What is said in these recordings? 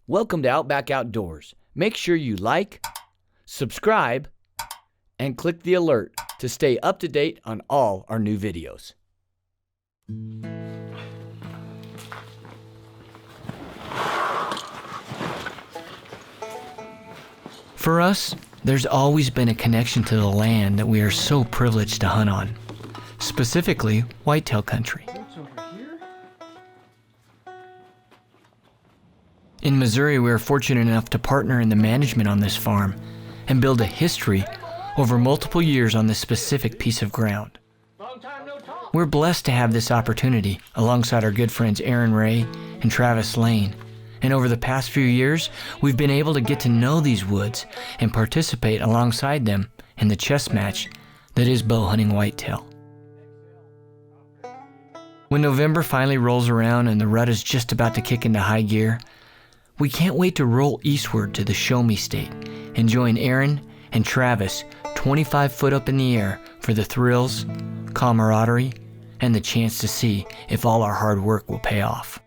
Welcome to Outback Outdoors. Make sure you like, subscribe, and click the alert to stay up to date on all our new videos. For us, there's always been a connection to the land that we are so privileged to hunt on, specifically whitetail country. In Missouri, we are fortunate enough to partner in the management on this farm and build a history over multiple years on this specific piece of ground. We're blessed to have this opportunity alongside our good friends Aaron Ray and Travis Lane. And over the past few years, we've been able to get to know these woods and participate alongside them in the chess match that is bow hunting whitetail. When November finally rolls around and the rut is just about to kick into high gear, we can't wait to roll eastward to the Show Me State and join Aaron and Travis 25 foot up in the air for the thrills, camaraderie, and the chance to see if all our hard work will pay off.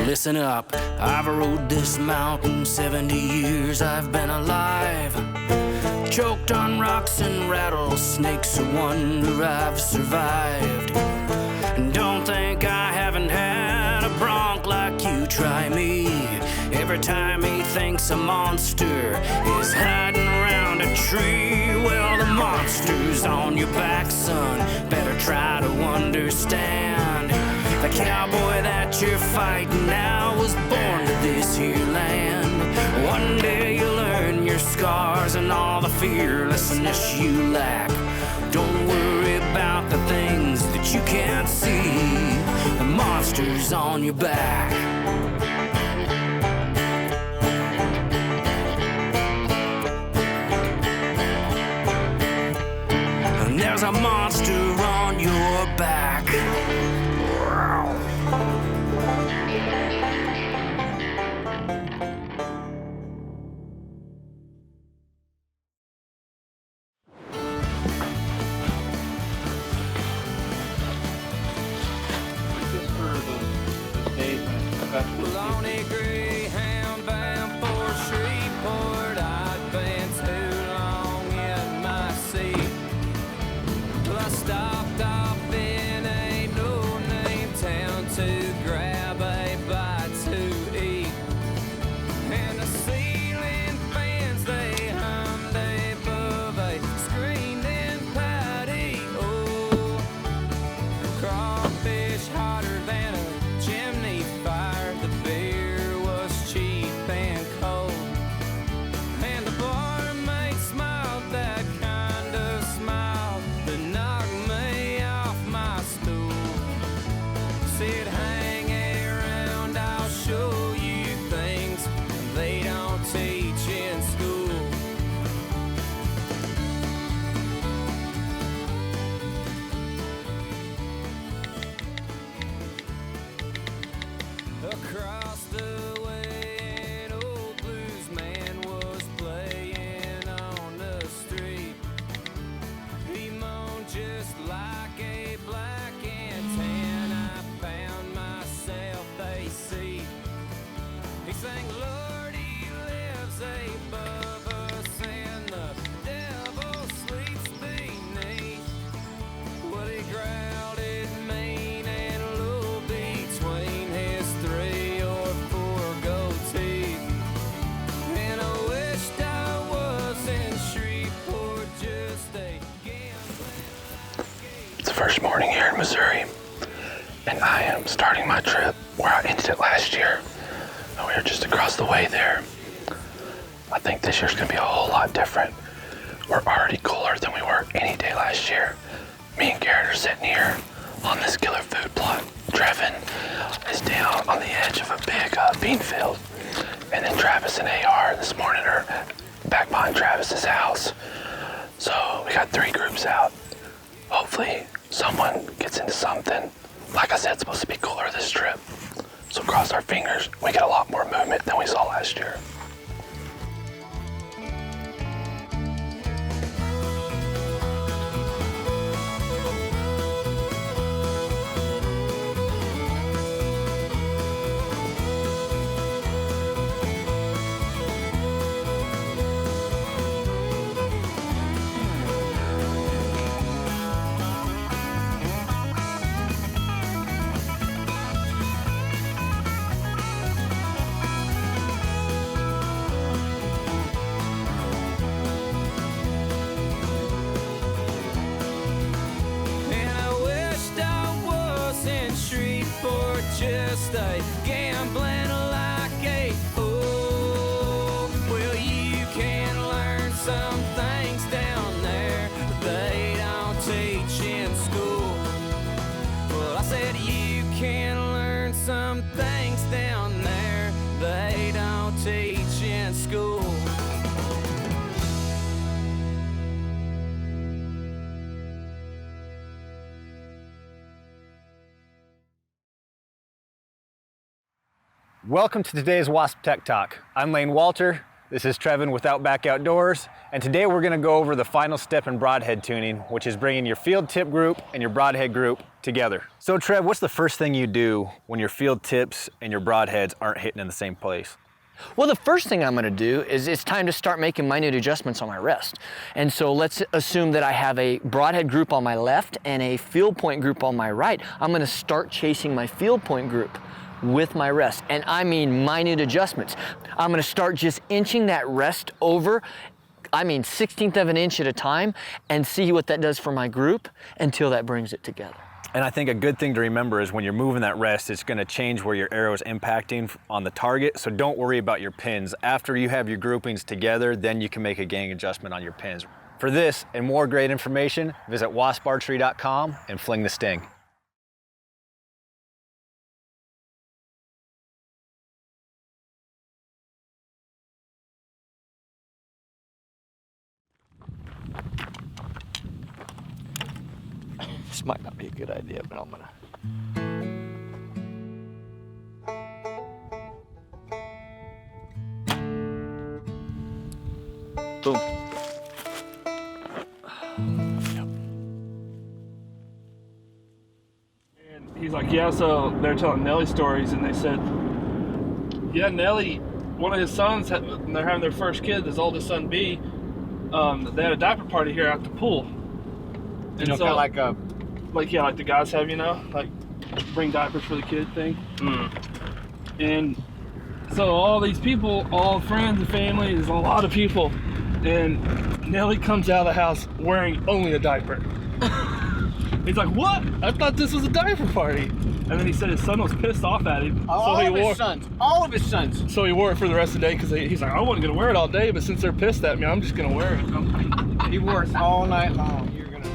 Listen up, I've rode this mountain 70 years I've been alive. Choked on rocks and rattlesnakes, a wonder I've survived. And don't think I haven't had a bronc like you, try me. Every time he thinks a monster is hiding around a tree, well, the monster's on your back, son, better try to understand. The cowboy that you're fighting now was born to this here land. One day you'll learn your scars and all the fearlessness you lack. Don't worry about the things that you can't see. The monster's on your back. And there's a monster on your back. Lonely greyhound bound for Shreveport. I'd been too long in my seat. Well, I stopped off in a no-name town to grab a bite to eat. And the ceiling fans, they hummed above a screaming patio. Crawfish hotter than a chimney fire. The beer was cheap and cold, and the barmaid smiled that kind of smile that knocked me off my stool. Said, hang around, I'll show you things they don't teach in school. Across the way, an old blues man was playing on the street. He moaned just like a black antenna. I found myself a seat. He sang, Lord, he lives above us, and the devil sleeps beneath. Well, he growled it mean and low between his 3 or 4 gold teeth. And I wished I was in Shreveport, just a gambling. It's the first morning here in Missouri, and I am starting my trip where I ended it last year. And we were just across the way there. I think this year's gonna be a whole lot different. We're already cooler than we were any day last year. Me and Garrett are sitting here on this killer food plot. Trevon is down on the edge of a big bean field. And then Travis and AR this morning are back behind Travis's house. So we got 3 groups out. Hopefully someone gets into something. Like I said, it's supposed to be cooler this trip. So cross our fingers, we get a lot more movement than we saw last year. Just a gambling like a fool. Well, you can learn some things down there that they don't teach in school. Well, I said you can learn some things down there they don't teach in school. Welcome to today's Wasp Tech Talk. I'm Lane Walter. This is Trevon with Outback Outdoors. And today we're gonna go over the final step in broadhead tuning, which is bringing your field tip group and your broadhead group together. So Trev, what's the first thing you do when your field tips and your broadheads aren't hitting in the same place? Well, the first thing I'm gonna do is it's time to start making minute adjustments on my rest. And so let's assume that I have a broadhead group on my left and a field point group on my right. I'm gonna start chasing my field point group with my rest, and I mean minute adjustments. I'm gonna start just inching that rest over, I mean 1/16 of an inch at a time, and see what that does for my group until that brings it together. And I think a good thing to remember is when you're moving that rest, it's gonna change where your arrow is impacting on the target, so don't worry about your pins. After you have your groupings together, then you can make a gang adjustment on your pins. For this and more great information, visit wasparchery.com and fling the sting. This might not be a good idea, but I'm gonna. Boom. And he's like, yeah, so they're telling Nelly stories, and they said, yeah, Nelly, one of his sons, they're having their first kid, his oldest son, B, they had a diaper party here at the pool. And You know, so, kind of like a... like the guys have, you know, like bring diapers for the kid thing. And so all these people, all friends and family, there's a lot of people, and Nelly comes out of the house wearing only a diaper. He's like, what? I thought this was a diaper party. And then he said his son was pissed off at him. All of his sons. So he wore it for the rest of the day because he's like, I wasn't gonna wear it all day, but since they're pissed at me, I'm just gonna wear it. He wore it all night long. You're gonna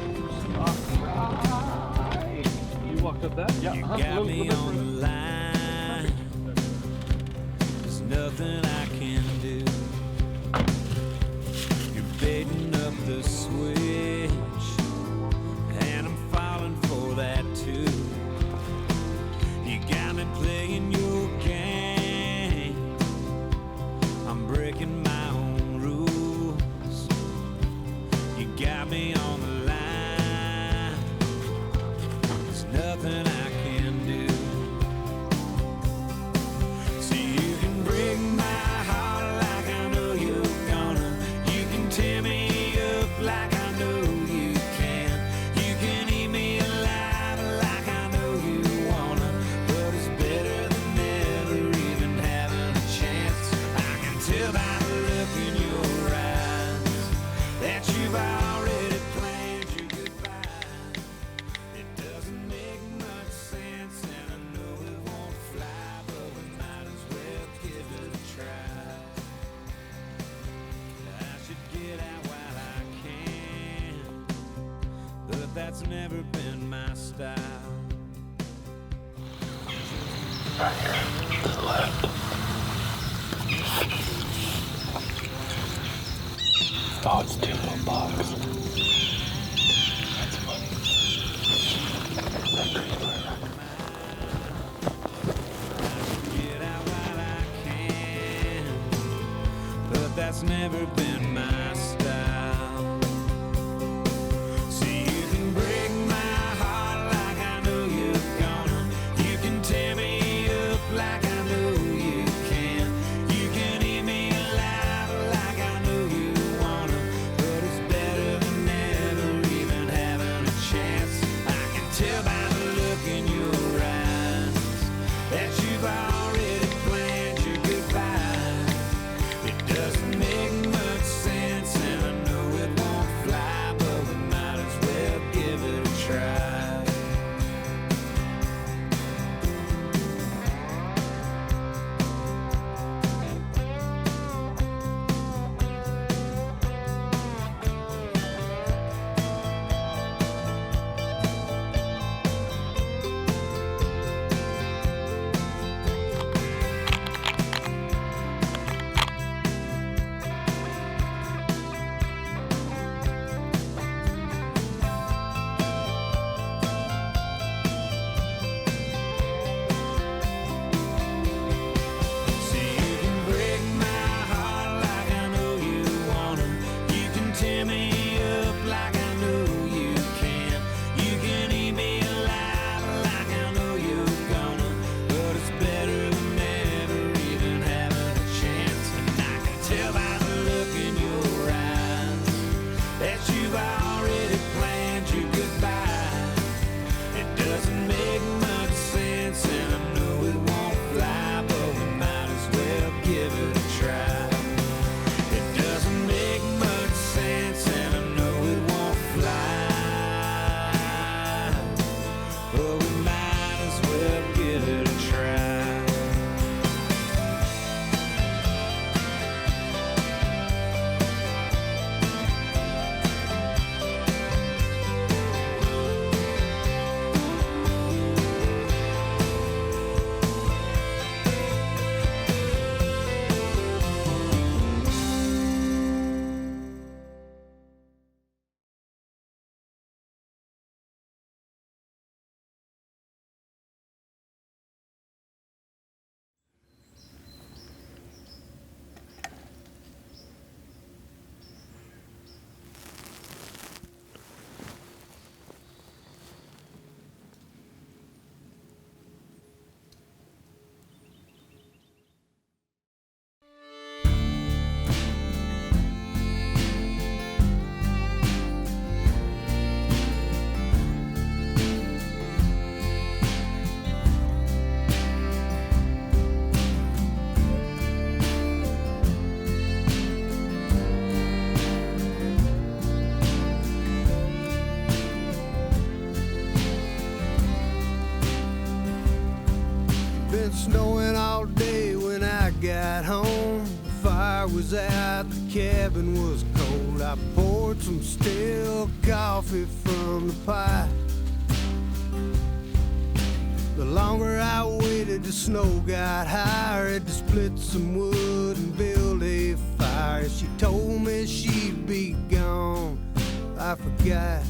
You walked up that? Yeah. You got me on the line. There's nothing I can do. You're baiting up the switch, and I'm falling for that too. You got me playing your game. I'm breaking my own rules. You got me on the line. There's nothing I can do. So you can break my heart that's never been my style. Right here to the left. Oh, it's 2 little bugs. That's funny. That tree's right back. Get out while I can, but that's never been my style. See, you can break my heart like I know you're gonna. You can tear me up like I know you can. You can eat me alive like I know you wanna. But it's better than never even having a chance. I can tell by the look in your eyes that you've already planned your goodbye. It doesn't make much sense, and I know it won't fly, but we might as well give it a try. See, you can break my heart like I know you wanna. You can tear me up like I know you can. You can eat me alive like I know you're gonna. But it's better than never even having a chance. And I can tell by the look in your eyes that you've already planned your goodbye. It doesn't make much sense, and I know it won't fly, but we might as well give it a try. It doesn't make much sense, and I know it won't fly, but we might as well give it a try. Been snowing all day when I got home. Fire was out, the cabin was cold. I poured some stale coffee from the pipe. The longer I waited, the snow got higher. Had to split some wood and build a fire. She told me she'd be gone, I forgot.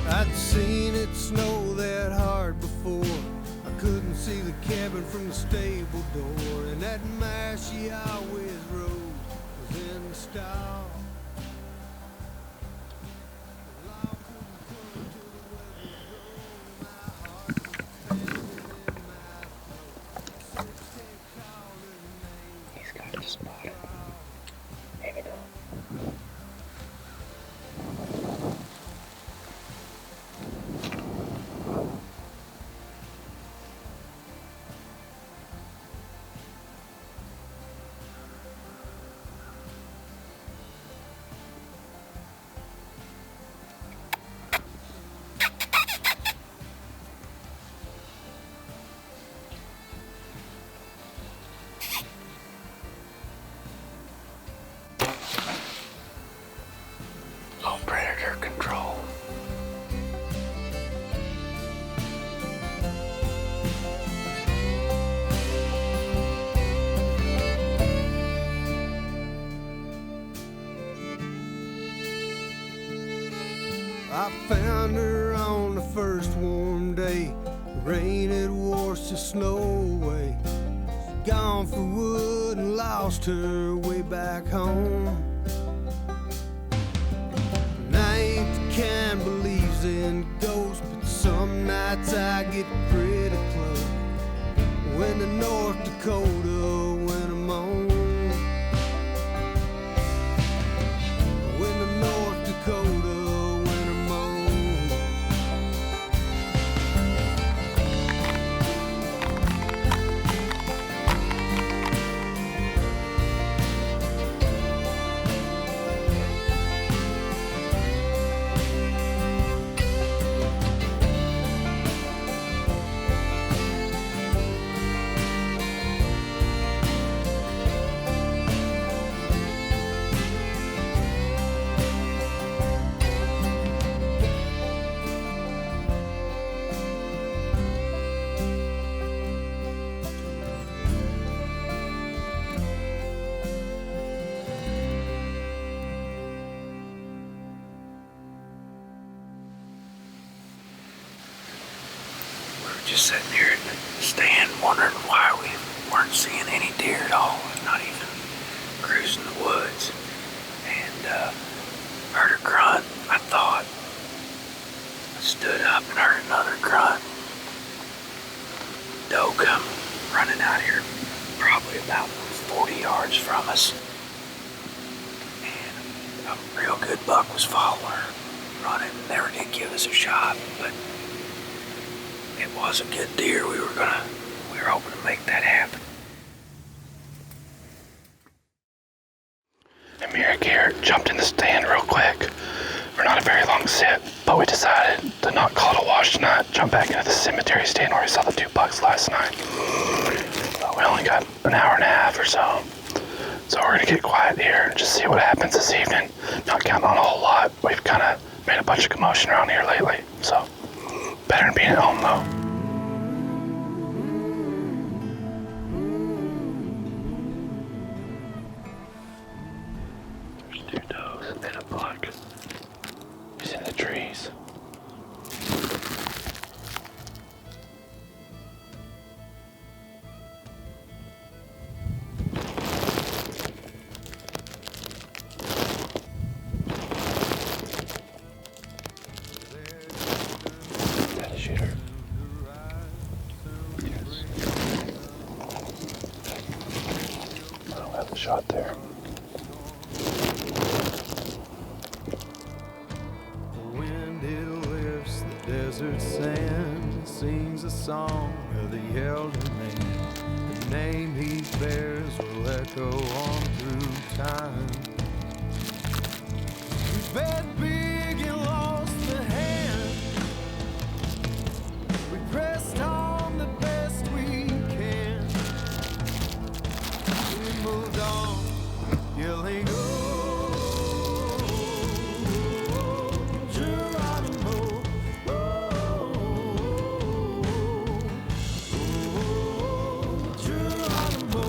I'd seen it snow that hard before. I couldn't see the cabin from the stable door. And that mare she always rode was in the stall. The law couldn't come to the weather drove. My heart was pounding in my throat. 16 called her name. He's got to spot it. Maybe not. I found her on the first warm day. Rain had washed the snow away. Gone for wood and lost her way back home. And I ain't the kind believes in ghosts, but some nights I get pretty close. When the North Dakota winter moans. When the North Dakota winter moans. Just sitting here at the stand wondering why we weren't seeing any deer at all, not even cruising the woods. And heard a grunt, I thought. I stood up and heard another grunt. Doe come running out here, probably about 40 yards from us. And a real good buck was following her, running, never did give us a shot, but it was a good deer. We were hoping to make that happen. And me and Garrett jumped in the stand real quick for not a very long sit, but we decided to not call it a wash tonight, jump back into the cemetery stand where we saw the 2 bucks last night. We only got an hour and a half or so. So we're gonna get quiet here and just see what happens this evening. Not counting on a whole lot. We've kind of made a bunch of commotion around here lately, so better than being at home though. There's 2 does and a buck. He's in the trees. Shot there. The wind it lifts the desert sand, sings a song of the elder man. The name he bears will echo on through time. We've been big and lost the hand. We pressed on the best we can. We moved on, yelling, oh, Geronimo, oh, Geronimo,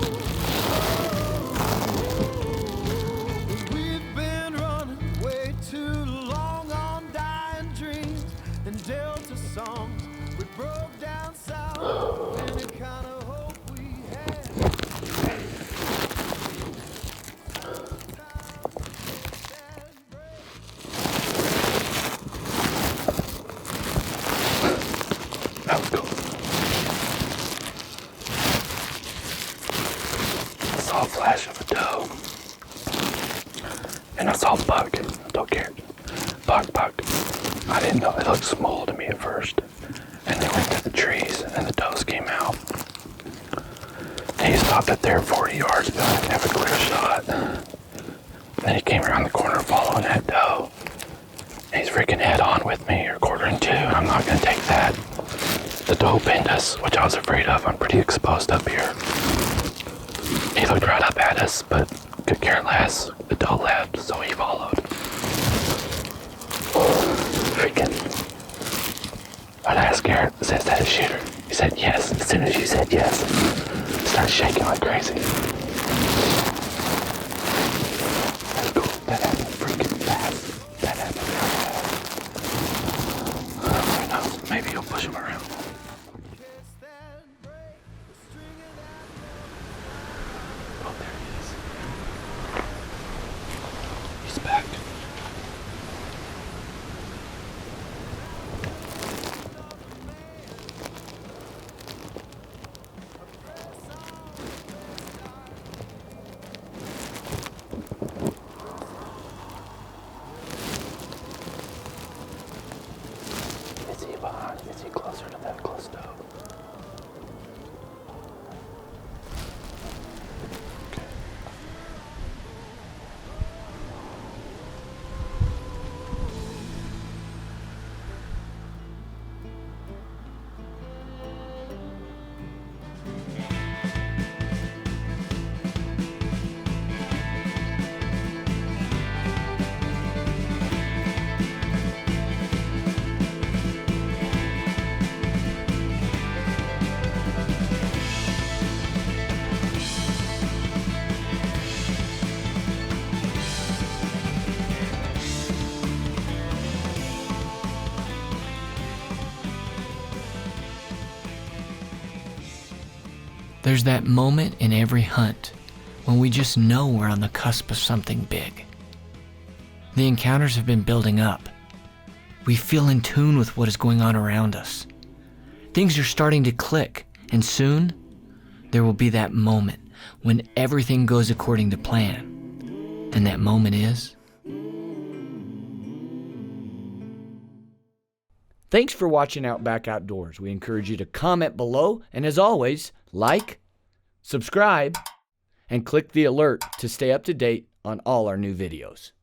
we've been running way too long on dying dreams and Delta songs. We broke down south and the kind of hope we had. That was cool. I saw a flash of a doe. And I saw a buck. Don't care. Buck. I didn't know. It looked small to me at first. And they went to the trees and then the does came out. And he stopped at there 40 yards ago. I can have a clear shot. Then he came around the corner following that doe. And he's freaking head on with me, or 1/4-2. I'm not gonna take that. The doe pinned us, which I was afraid of. I'm pretty exposed up here. He looked right up at us, but could care less. The doe left, so he followed. Freaking. I'd ask Garrett, is that a shooter? He said yes. As soon as you said yes, he started shaking like crazy. That's cool. That happened freaking fast. That happened real fast. maybe you'll push him around. Oh, there he is. He's back. Is he behind? Is he closer to that close dog? Okay. There's that moment in every hunt when we just know we're on the cusp of something big. The encounters have been building up. We feel in tune with what is going on around us. Things are starting to click, and soon there will be that moment when everything goes according to plan. And that moment is... Thanks for watching Outback Outdoors. We encourage you to comment below, and as always, like, subscribe, and click the alert to stay up to date on all our new videos.